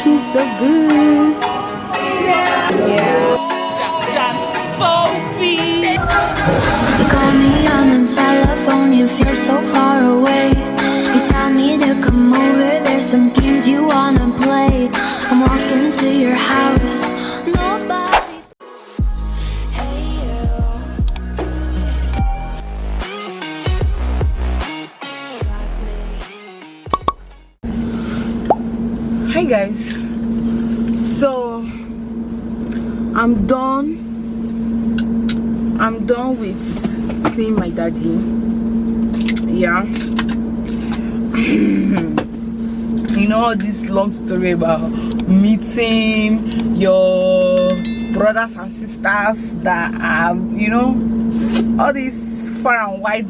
Looking so good. Yeah. Sophie. You call me on the telephone, you feel so far away. You tell me to come over, there's some games you wanna play. I'm walking to your house, nobody's. Hey you. Hi guys. So I'm done with seeing my daddy. Yeah. You know all this long story about meeting your brothers and sisters that are, you know, all these far and wide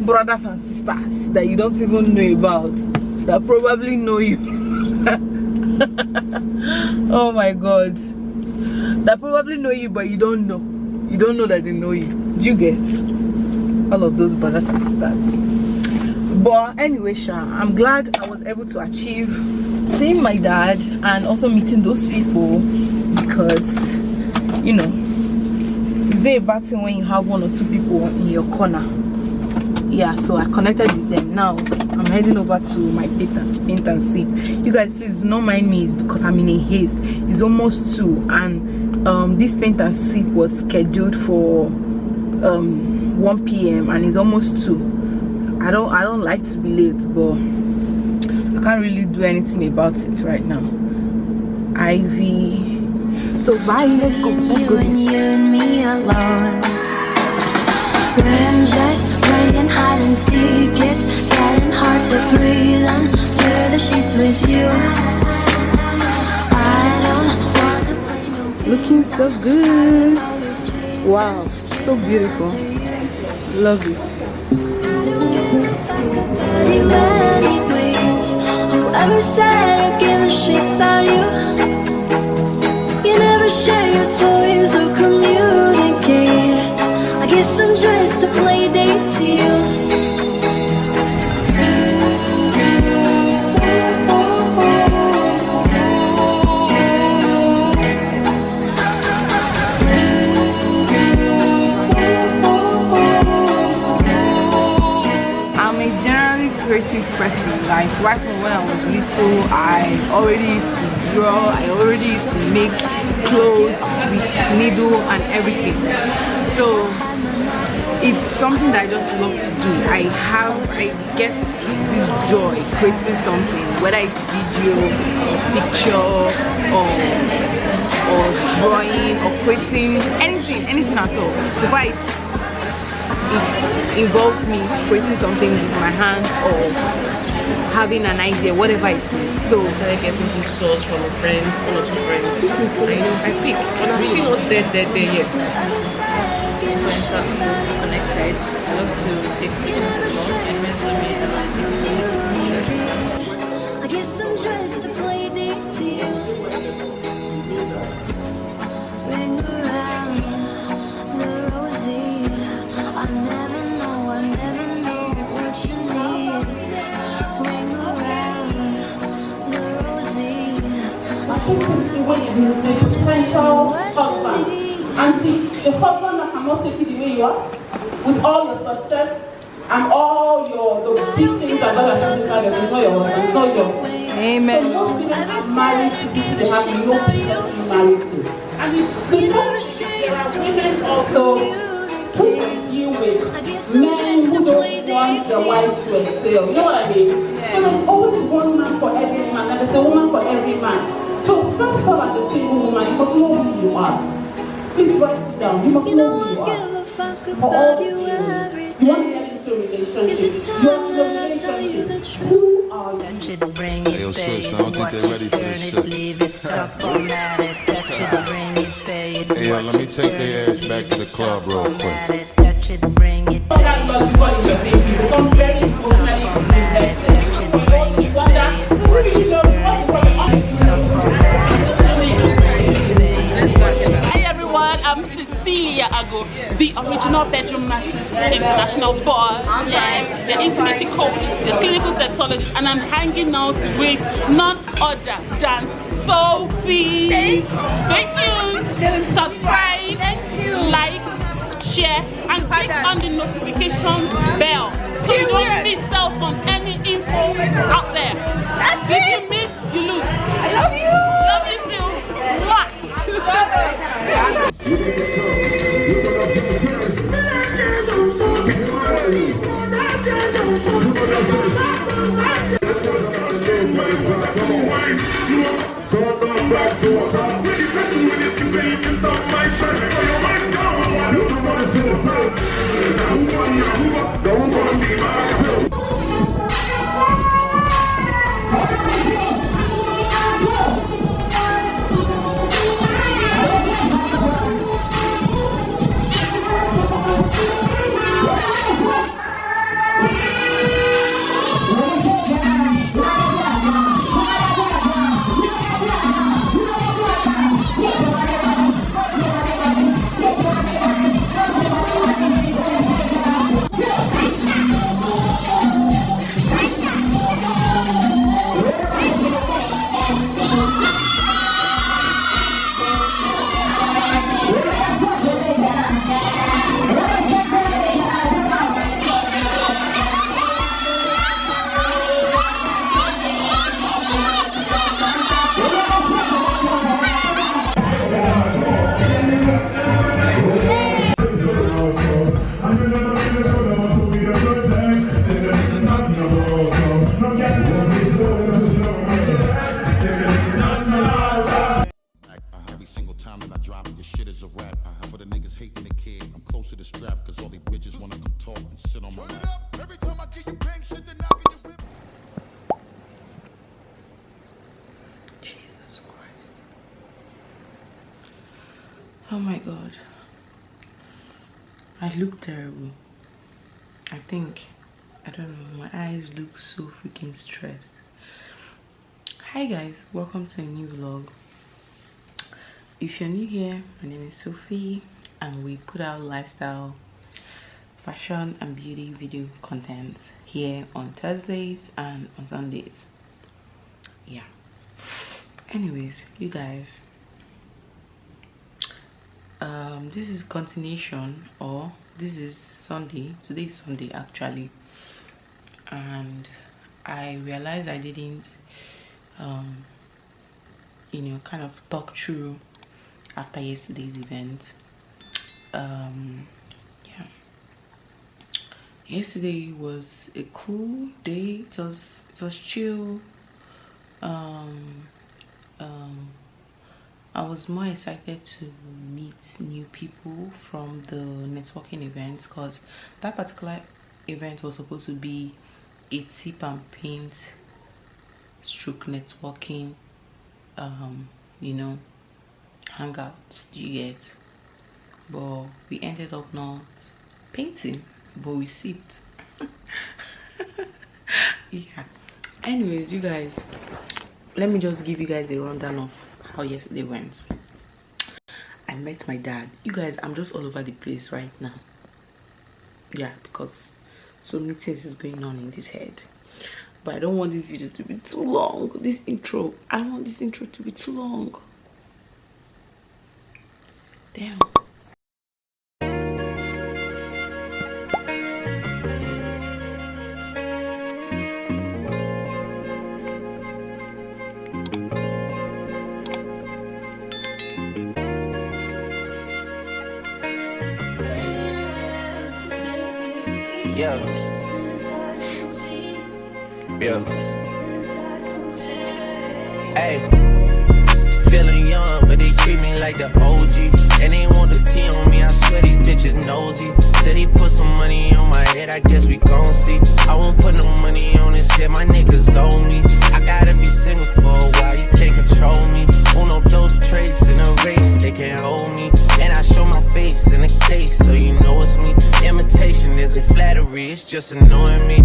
brothers and sisters that you don't even know about, that probably know you. Oh my god, that probably know you but you don't know that they know you. You get all of those brothers and sisters. But anyway, I'm glad I was able to achieve seeing my dad and also meeting those people, because you know, it's there a bad thing when you have one or two people in your corner. Yeah, so I connected with them. Now I'm heading over to my paint and sip. You guys, please do not mind me, it's because I'm in a haste. It's almost 2 and this paint and sip was scheduled for 1 p.m. and it's almost 2. I don't like to be late, but I can't really do anything about it right now. Ivy. So bye, let's go. When you and me alone, we're just playing hide and seek. It's getting hard to breathe under the sheets with you. I don't wanna play no. Looking so good. Wow, so beautiful. Love it. Anyways, whoever said I give a shit about you, you never share your toys or communicate. I guess I'm just a play date to you. Creative person. Like right from when I was little, I already used to draw, I already used to make clothes with needle and everything. So it's something that I just love to do. I get this joy creating something, whether it's video or picture or drawing or creating anything at all. So far it involves me creating something with my hands or having an idea, whatever it is. So I get some thoughts from a friend, one or two friends. I pick, but I'm really not there yet. Friends are connected. I love to take pictures along and I guess I'm just a play date to you. Ring around the rosy. I never know what you need. Ring around the rosy. The potential husband. Auntie, the husband that cannot take you the way you are, with all your success and all the big things that God has put inside of you, it's not your husband, it's not yours. Amen. So most women are married to people they have no business being married to. And there are women also who can deal with men who don't want their wives to excel. You know what I mean? Yeah. So there's always one man for every man, and there's a woman for every man. So first of all, as a single woman, you must know who you are. Please write it down. You must know who you are. For all the things. You want to get into a relationship. You're in a relationship. Who are you? Hey, yo, sis, I don't think they're ready for this shit. Hey, yo, let me take their ass back to the club real quick. That logical is your baby. You become very emotionally invested. You wonder, who you know, Hi everyone, I'm Cecilia Ago, the original bedroom mattress international boss, yes, the intimacy coach, the clinical sexologist, and I'm hanging out with none other than Sophie. Stay tuned. Subscribe, like, share, and click on the notification bell so you don't miss out on any info out there. If you miss, you lose. I love you. Love you too. Mwah. Oh my god, I look terrible. I don't know, my eyes look so freaking stressed. Hi guys, welcome to a new vlog. If you're new here, my name is Sophie and we put out lifestyle, fashion and beauty video contents here on Thursdays and on Sundays. Yeah, anyways, you guys, this is continuation, or this is Sunday. Today is Sunday actually, and I realized I didn't you know, kind of talk through after yesterday's event. Yeah, yesterday was a cool day. It was chill. I was more excited to meet new people from the networking event, because that particular event was supposed to be a sip and paint stroke networking you know, hangout, you get, but we ended up not painting, but we sipped. Yeah, anyways, you guys, let me just give you guys the rundown of how yesterday went. I met my dad. You guys, I'm just all over the place right now. Yeah, because so many things is going on in this head, but I don't want this video to be too long. This intro, I don't want this intro to be too long. Damn. Yeah. Yeah. Hey. Feeling young, but they treat me like the OG. And they want the T on me, I swear these bitches nosy. Said he put some money on my head, I guess we gon' see. I won't put no money on this shit, my niggas owe me. I gotta be single for a while, you can't control me. Uno, those traits in a race, they can't hold me. And I show my face in a case, so you know it's me. Imitation isn't flattery, it's just annoying me.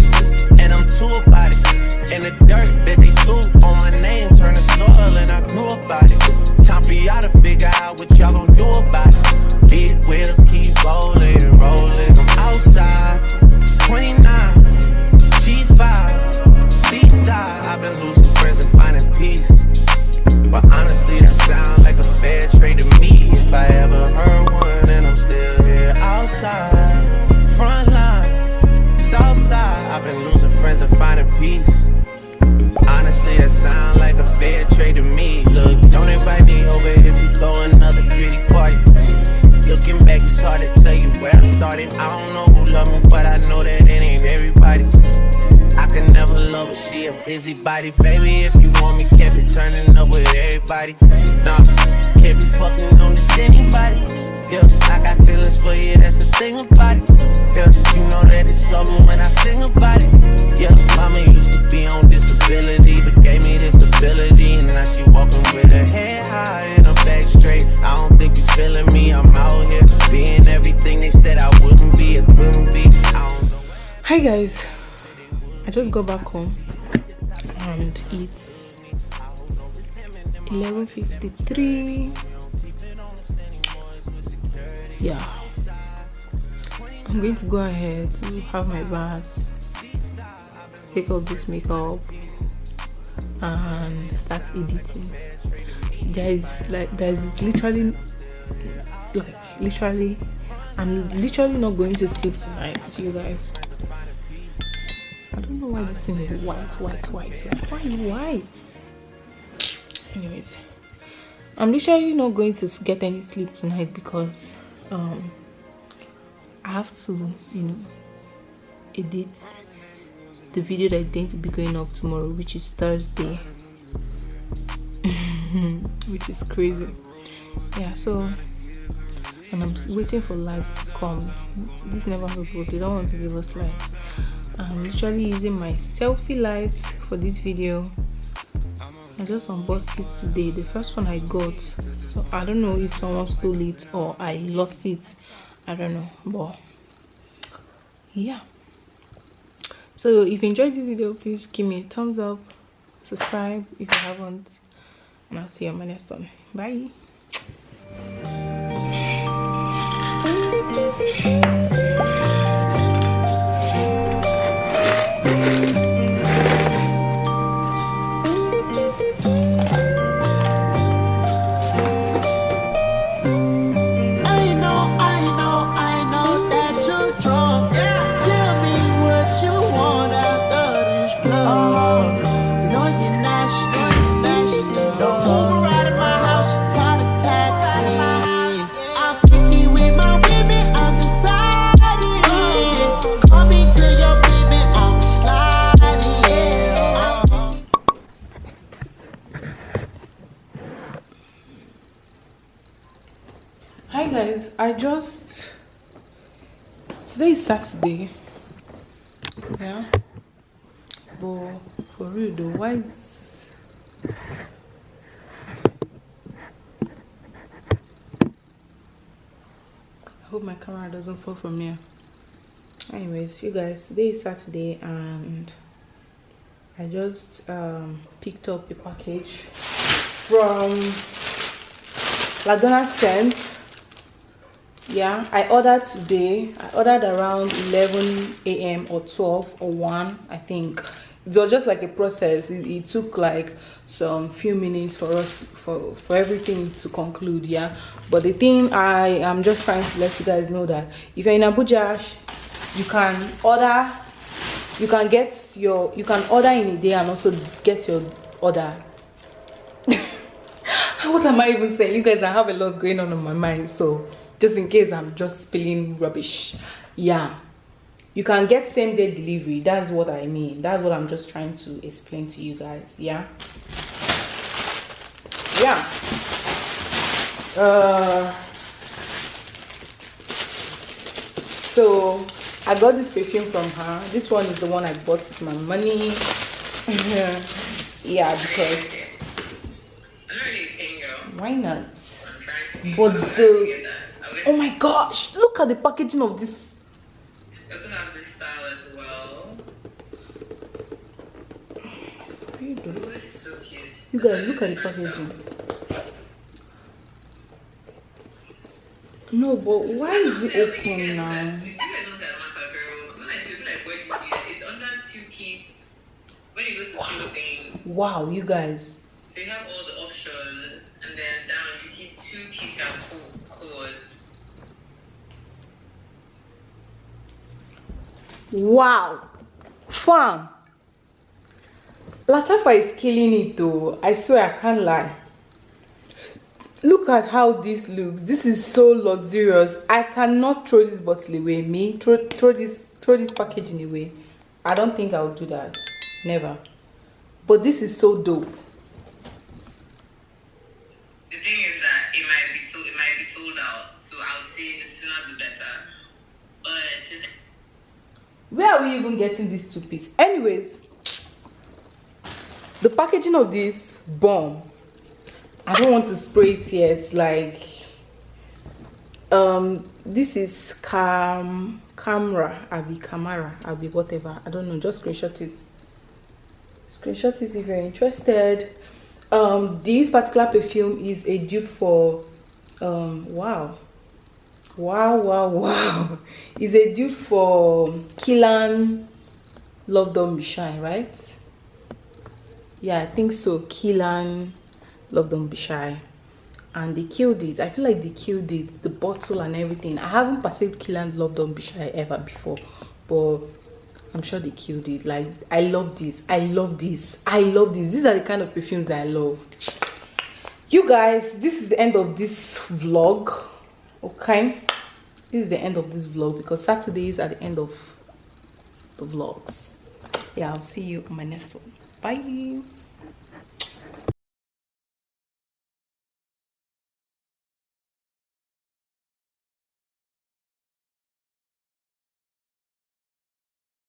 And I'm too about it. And the dirt that they threw on my name turned to soil, and I grew about it. Time for y'all to figure out what y'all gon' do about it. Big wheels keep rolling, rolling. I'm outside, 29, G5, seaside. I've been losing friends and finding peace, but I Busybody, baby, if you want me, can't be turning up with everybody. Nah, can't be fucking on this anybody. Yeah, I got feelings for you, that's the thing about it. Yeah, you know that it's something when I sing about it. Yeah, mama used to be on disability, but gave me this ability. And now she walking with her head high and her back straight. I don't think you feeling me, I'm out here being everything they said I wouldn't be, it couldn't be. I don't know. Hi guys, I just got back home and it's 11:53. Yeah, I'm going to go ahead to have my bath, take off this makeup and start editing. There's literally I'm literally not going to sleep tonight, you guys. I don't know why this thing is white. Why white? Anyways, I'm literally not going to get any sleep tonight because I have to, edit the video that is going to be going up tomorrow, which is Thursday. Which is crazy. Yeah, so, and I'm waiting for lights to come. This never happens, but they don't want to give us lights. I'm literally using my selfie light for this video. I just unboxed it today, the first one I got, so I don't know if someone stole it or I lost it, I don't know, but yeah. So if you enjoyed this video, please give me a thumbs up, subscribe if you haven't, and I'll see you on my next one. Bye. Hi guys, today is Saturday, yeah, but for real though, why is I hope my camera doesn't fall from here. Anyways, you guys, today is Saturday and I just picked up a package from Laguna Scent. Yeah, I ordered today. I ordered around 11 a.m. or 12 or 1, I think. It was just like a process. It took like some few minutes for us for everything to conclude. Yeah, but the thing I am just trying to let you guys know that if you're in Abuja, you can order in a day and also get your order. What am I even saying? You guys, I have a lot going on my mind, so just in case I'm just spilling rubbish, yeah, you can get same day delivery. That's what I mean. That's what I'm just trying to explain to you guys. Yeah. So I got this perfume from her. This one is the one I bought with my money. Yeah, because why not? But oh my gosh, look at the packaging of this. It doesn't have this style as well. Oh, this is so cute. You guys, look at the packaging. No, but why is it open now? You guys don't get matter very well. Because when I feel like where to see it, it's under 2 keys. When you go to clothing. Wow, you guys. So you have all the options, and then down you see 2 keys and codes. Wow, fam, Latafa is killing it though. I swear I can't lie. Look at how this looks. This is so luxurious. I cannot throw this bottle away. Throw this packaging away. I don't think I will do that. Never. but this is so dope. The thing is that it might be sold out, so I would say the sooner the better. But since where are we even getting this 2-piece? Anyways, the packaging of this bomb. I don't want to spray it yet. Like, this is camera, Abi whatever. I don't know. Just screenshot it. Screenshot it if you're interested. This particular perfume is a dupe for wow, is a dupe for Killan Love Don't Be Shy, right? Yeah, I think so. Killan Love Don't Be Shy, and they killed it. I feel like they killed it, the bottle and everything. I haven't perceived Killan Love Don't Be Shy ever before, but I'm sure they killed it. Like, I love this. These are the kind of perfumes that I love. You guys, this is the end of this vlog. Okay, this is the end of this vlog because Saturdays are the end of the vlogs. Yeah, I'll see you on my next one. Bye.